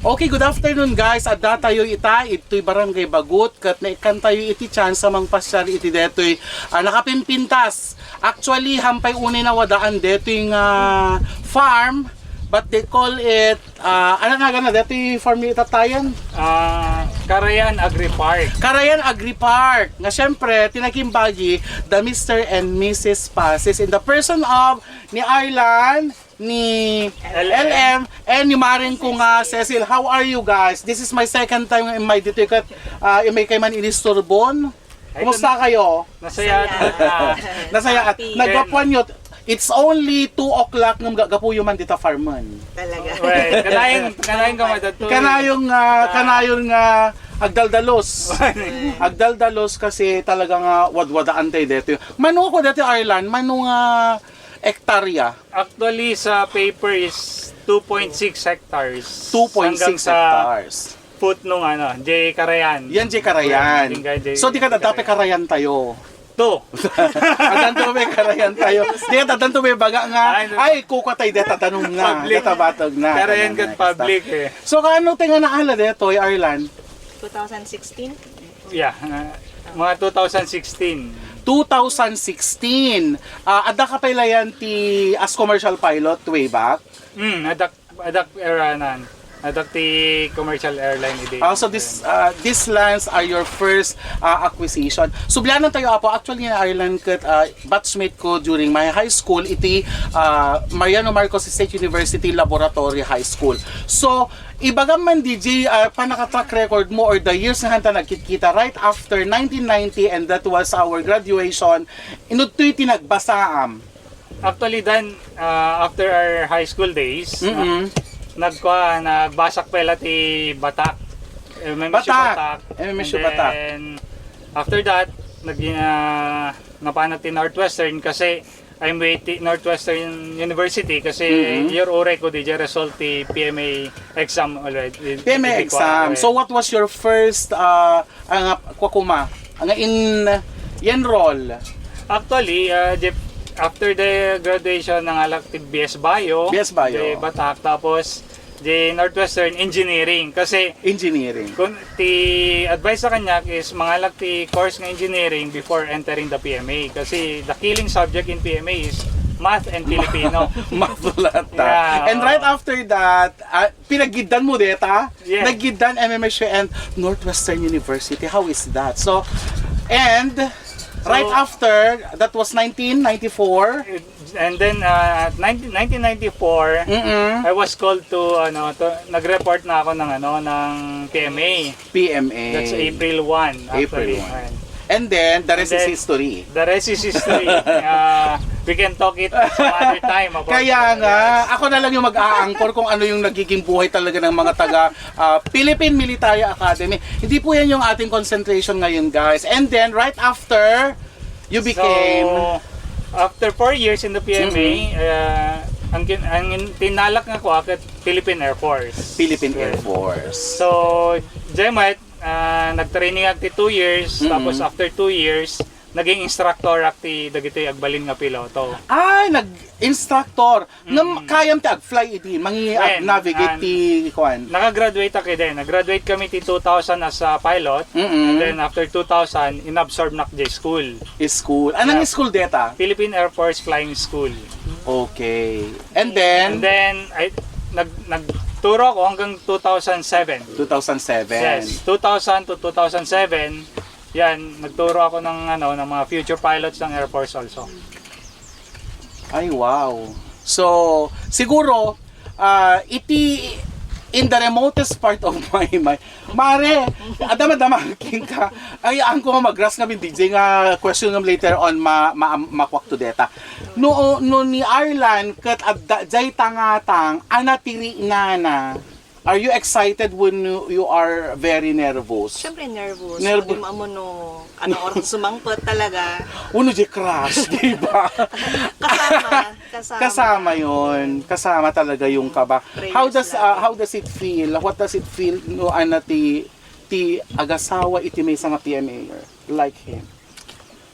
Okay, good afternoon guys. Adda tayo ito'y Barangay Bagut kat naikan tayo iti chance sa mga pasyar iti detoy nakapimpintas. Actually, hampay unay na wadaan detoy farm, but they call it ano nga gana detoy farm ni tatayan? Carayan Agri Park. Carayan Agri Park. Nga syempre, tinakimbagi the Mr. and Mrs. Pasis in the person of ni Arlan, ni LM, and ni Maring ko nga Cecil. How are you guys? This is my second time in my dito kat may kay man inistorbon. Kumusta kayo? Nasaya. Nasaya at naggapuan nyo. It's only 2 o'clock ng gagapuyo man dito farman. Talaga. Well, kanayin ka madatoy. Kanayong agdaldalos. Agdaldalos kasi talagang wadwadaan tayo dito. Mano ko dito Ireland, mano nga hektarya. Actually, sa paper is 2.6 hectares. 2.6 hectares. Foot nung J. Carayan. Yan J. Carayan. So di ka dadapi Carayan tayo. To. Adanto may Carayan tayo. Di ka dadanto may baga nga. Ay, kukatay deta tanong nga. Deta batog na. Carayan kat public eh. So kaano tinga naala dito, Ireland? 2016? Yeah. Mga 2016. 2016. Adda ka pailayan ti as commercial pilot way back. Adak airline. Adak ti commercial airline ide. So these lands are your first acquisition. Sublanan tayo apo actually in Ireland kat batchmate ko during my high school iti Mariano Marcos State University Laboratory High School. So ibagam man DJ panaka-track record mo or the years nga hanta nagkikita right after 1990 and that was our graduation inudtoy tinagbasaam. Actually then after our high school days, nagbasak pala ti Batak. Batak. And after that, napanat ti Northwestern kasi I'm waiting Northwestern University kasi year ore ko di result ti PMA exam already. PMA exam. So what was your first enroll? Actually, after the graduation ng alak ti BS Bio, di Batak, tapos di Northwestern Engineering kasi engineering. Kung ti advice sa kanya is mangalak ti course ng engineering before entering the PMA kasi the killing subject in PMA is math and Filipino. Math ulit. Yeah. And right after that, pinaggidan mo deta? Yeah. Naggidan MMSU and Northwestern University. How is that? So, and right after, that was 1994. And then 1994, I was called to nag-report na ako ng PMA. PMA. That's April 1 actually. April 1. And then the rest is history. The rest is history. We can talk it some other time about. Kaya nga, ako na lang yung mag-aangkor kung ano yung nagiging buhay talaga ng mga taga Philippine Military Academy. Hindi po yan yung ating concentration ngayon, guys. And then right after you became after 4 years in the PMA, ang tinalak nga ko akit Philippine Air Force. Philippine Air Force. So, Jemat, nag-training akti 2 years, tapos after 2 years, naging instructor akti dagiti agbalin nga piloto. Ay, nag-instructor. Kayam ti ag-fly iti, mangi-navigate ti kuan. Naka-graduate aki din. Nag-graduate kami ti 2000 as a pilot. And then after 2000, inabsorb na kdi school. School. Anong school deta? Philippine Air Force Flying School. Okay. And then nagturo ako hanggang 2007. 2007. Yes, 2000 to 2007. Yan, nagturo ako ng mga future pilots ng Air Force also. Ay, wow. So, siguro, in the remotest part of my mind, mare, adama-damaking ka, ayaan ko mag-ras nga DJ nga question nga later on makwak to data. No ni Ireland, kat jay tangatang, anatiri na. Are you excited when you are very nervous? Siyempre nervous. Nervous. Hindi mo oras sumangkot talaga. Uno di crash, di ba? Kasama yon. Kasama talaga yung kaba. How does it feel? What does it feel no anati ti agasawa iti may nga PMA like him?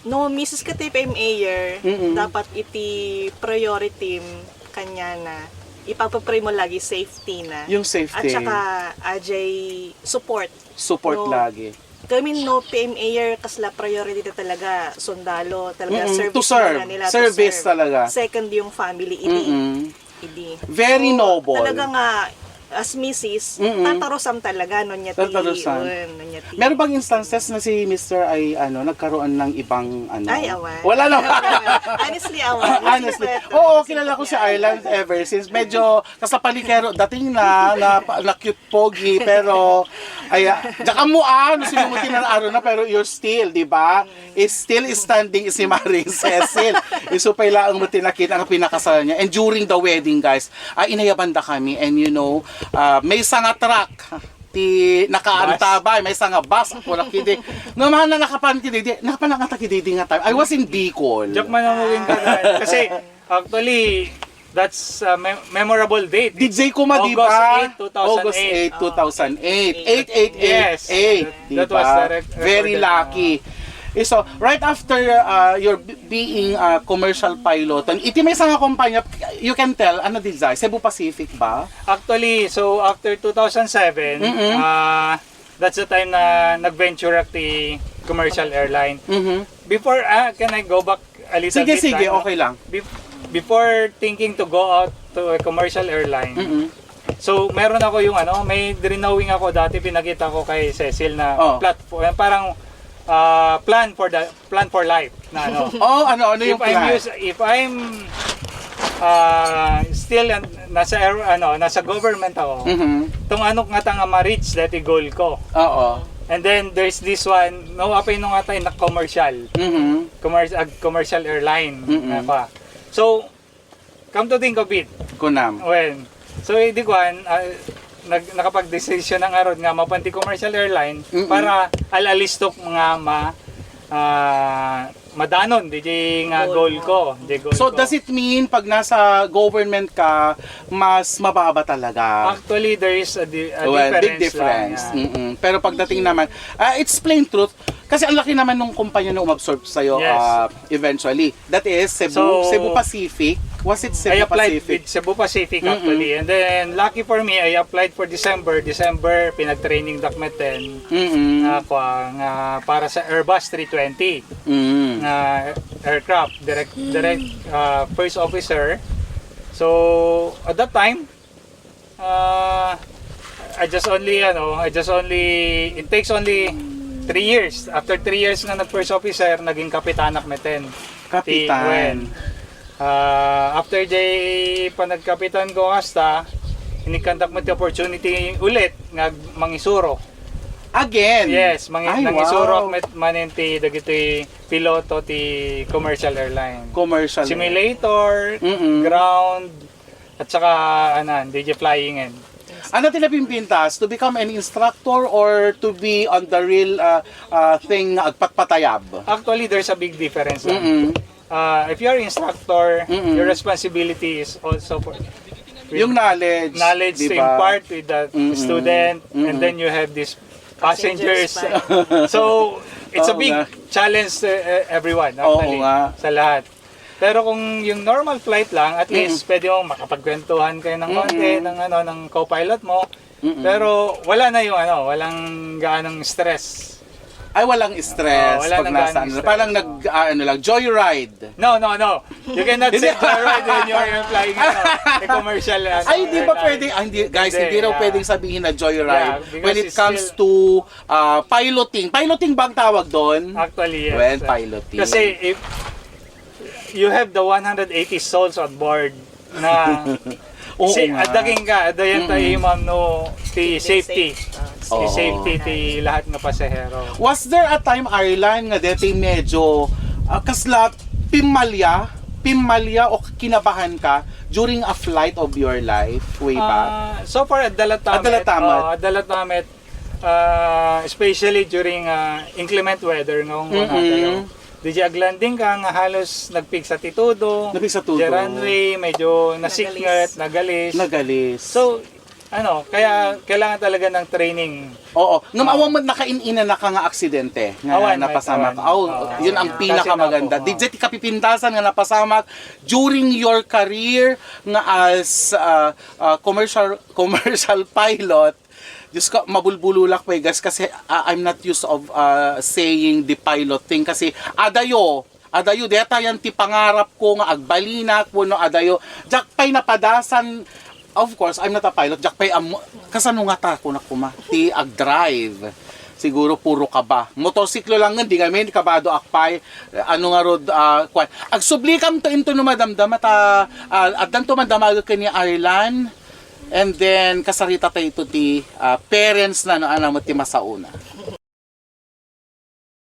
No, Mrs. ka PMA dapat iti priority kanya na ipapapray mo lagi safety na. Yung safety. At saka, Ajay, support. Support No. lagi. Kami no PMAyer kasla priority na talaga sundalo talaga service To serve. na nila, Service to serve. talaga. Second yung family idi. Idi. Very noble. Talaga nga as Mrs. Tatarosam talaga no niya Tatarosam. Meron bang instances na si Mr. ay nagkaroon ng ibang Ay, awan. Wala lang. Honestly, awan. Honestly. Oo, kilala ko si Ireland ever since. Medyo kasapalikero dating na cute pogi, pero daka mo sinumuti na araw na, pero you're still, di ba? Is still standing si Maring Cecil. Isupay lang mo tinakita ang pinakasal niya. And during the wedding, guys, inayabanda kami, and may sanga truck ti nakaantabay, may sanga bus ako nakidi. No man na nakapanakatagidi nga tayo. I was in Bicol. Joke man ang moving ka dahil. Kasi actually, that's a memorable date. DJ ko ma, di ba? August 8, 2008. August 8, 2008. 8888. Yes. Di That was ba? the Very recorded, lucky. So, right after your being commercial pilot, iti may isang kumpanya, you can tell, ano din sa Cebu Pacific ba? Actually, so after 2007, that's the time na nag-venture at the commercial airline. Before, can I go back a little bit? Sige, okay lang. Before thinking to go out to a commercial airline, so meron ako yung may drawing ako dati, pinakita ko kay Cecil na platform, parang plan for life na ano yung plan? If I'm still nasa government ako, tong nga nga ma-reach that goal ko. Oo. And then there's this one, apay nga tayo na commercial. Commercial airline na pa. So come to think of it. Kunam. So di ko nakapag-decision ng aron nga mapanti commercial airline para alalistok mga madanon di nga goal ko. So does it mean pag nasa government ka mas mababa talaga? Actually there is a big difference. Pero pagdating naman, it's plain truth. Kasi ang laki naman nung kumpanya na umabsorb sa'yo eventually. That is Cebu Pacific. Was it Cebu I applied Pacific? with Cebu Pacific actually. And then lucky for me, I applied for December, pinag-training document 10 nga para sa Airbus 320 na aircraft, direct first officer. So at that time, it takes only 3 years. After 3 years na nag-first officer, naging kapitanak meten. Kapitan. After panagkapitan ko kasta, inikantak mo the opportunity ulit nga mangisuro. Again? Yes, nangisuro manenti dagiti piloto ti commercial airline. Commercial. Simulator, ground, at saka DJ flying and ano tila pimpintas? To become an instructor or to be on the real thing na agpatpatayab? Actually, there's a big difference. If you're an instructor, your responsibility is also for yung knowledge to diba? impart with the student, and then you have these passengers. So, it's a big challenge to everyone, actually, sa lahat. Pero kung yung normal flight lang, at least pwede mong makapagkwentuhan kayo ng konti ng co-pilot mo. Pero wala na yung walang gaanong stress. Ay, walang stress wala pag nasa parang joyride. No. You cannot say joyride when you're flying a commercial Ay, di ba pwede? Guys, hindi raw pwedeng sabihin na joyride when it comes to piloting. Piloting ba ang tawag doon? Actually, yes. When piloting. Kasi if you have the 180 souls on board na adaging ka, adayan tayo ma'am ti safety. Safety ti lahat ng pasahero. Was there a time, Ireland, nga deti medyo kasla pimalya o kinabahan ka during a flight of your life way back? So far, Adalatamet, especially during inclement weather ngong DJ aglanding ka nga halos nagpig sa titudo. Nagpig sa tudo. The runway medyo nasikngat, nagalis. Nagalis. So Kaya kailangan talaga ng training. Oo. Nga maawa mo nakainina na ka nga aksidente nga Awan, napasamak. awan. Oh, yun ang pinakamaganda. Kasi Di ka pipintasan nga napasamak during your career nga as commercial pilot. Diyos ko, mabulbululak pa guys kasi I'm not used of saying the pilot thing kasi adayo, deta yan ti pangarap ko nga agbalinak po no adayo. Jakpay napadasan. Of course, I'm not a pilot. Jakpay kasano nga ta ko na ti ag-drive. Siguro puro ka ba. Motorsiklo lang nga, di kami, kabado akpay. Ano nga rod, agsublikam to into no madamdam at dan to madamag ka ni Ireland. And then, kasarita tayo ito ti parents na no, mo ti masauna.